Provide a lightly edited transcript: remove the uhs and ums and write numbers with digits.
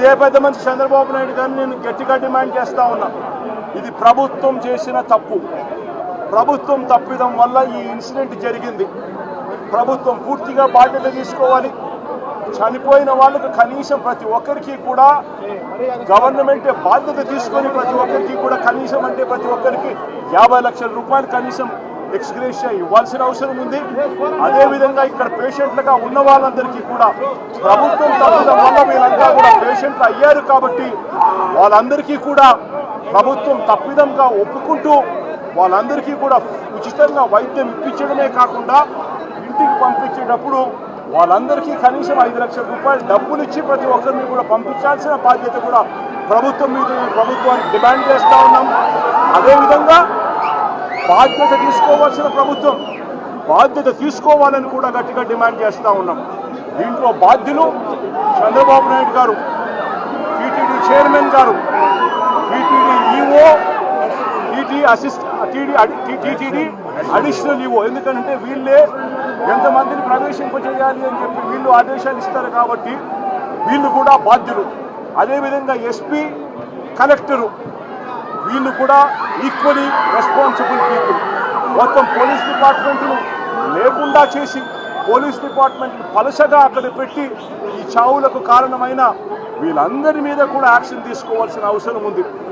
అదే పెద్ద మనిషి చంద్రబాబు నాయుడు గారిని నేను గట్టిగా డిమాండ్ చేస్తా ఉన్నా. ఇది ప్రభుత్వం చేసిన తప్పు. ప్రభుత్వం తప్పిదం వల్ల ఈ ఇన్సిడెంట్ జరిగింది. ప్రభుత్వం పూర్తిగా బాధ్యత తీసుకోవాలి. చనిపోయిన వాళ్ళకు కనీసం ప్రతి ఒక్కరికి కూడా గవర్నమెంటే బాధ్యత తీసుకొని ప్రతి ఒక్కరికి కూడా కనీసం అంటే ప్రతి ఒక్కరికి 50 లక్షల రూపాయలు కనీసం ఎక్స్గ్రేషియా ఇవ్వాల్సిన అవసరం ఉంది. అదేవిధంగా ఇక్కడ పేషెంట్లుగా ఉన్న వాళ్ళందరికీ కూడా ప్రభుత్వం తప్పడం వల్ల వీళ్ళంతా కూడా పేషెంట్లు అయ్యారు కాబట్టి వాళ్ళందరికీ కూడా ప్రభుత్వం తప్పిదంగా ఒప్పుకుంటూ వాళ్ళందరికీ కూడా ఉచితంగా వైద్యం ఇప్పించడమే కాకుండా ఇంటికి పంపించేటప్పుడు వాళ్ళందరికీ కనీసం 5 లక్షల రూపాయలు డబ్బులు ఇచ్చి ప్రతి ఒక్కరిని కూడా పంపించాల్సిన బాధ్యత కూడా ప్రభుత్వం మీద ప్రభుత్వానికి డిమాండ్ చేస్తూ ఉన్నాం. అదేవిధంగా బాధ్యత తీసుకోవాల్సిన ప్రభుత్వం బాధ్యత తీసుకోవాలని కూడా గట్టిగా డిమాండ్ చేస్తూ ఉన్నాం. దీంట్లో బాధ్యులు చంద్రబాబు నాయుడు గారు, టీటీడీ చైర్మన్ గారు, TTD EO, TTD additional EO. ఎందుకంటే వీళ్ళే ఎంతమందిని ప్రవేశింపజేయాలి అని చెప్పి వీళ్ళు ఆదేశాలు ఇస్తారు కాబట్టి వీళ్ళు కూడా బాధ్యులు. అదేవిధంగా ఎస్పీ, కలెక్టరు వీళ్ళు కూడా ఈక్వలీ రెస్పాన్సిబుల్ పీపుల్. మొత్తం పోలీస్ డిపార్ట్మెంట్ను లేకుండా చేసి పోలీస్ డిపార్ట్మెంట్ను పలసగా అక్కడ పెట్టి ఈ చావులకు కారణమైన వీళ్ళందరి మీద కూడా యాక్షన్ తీసుకోవాల్సిన అవసరం ఉంది.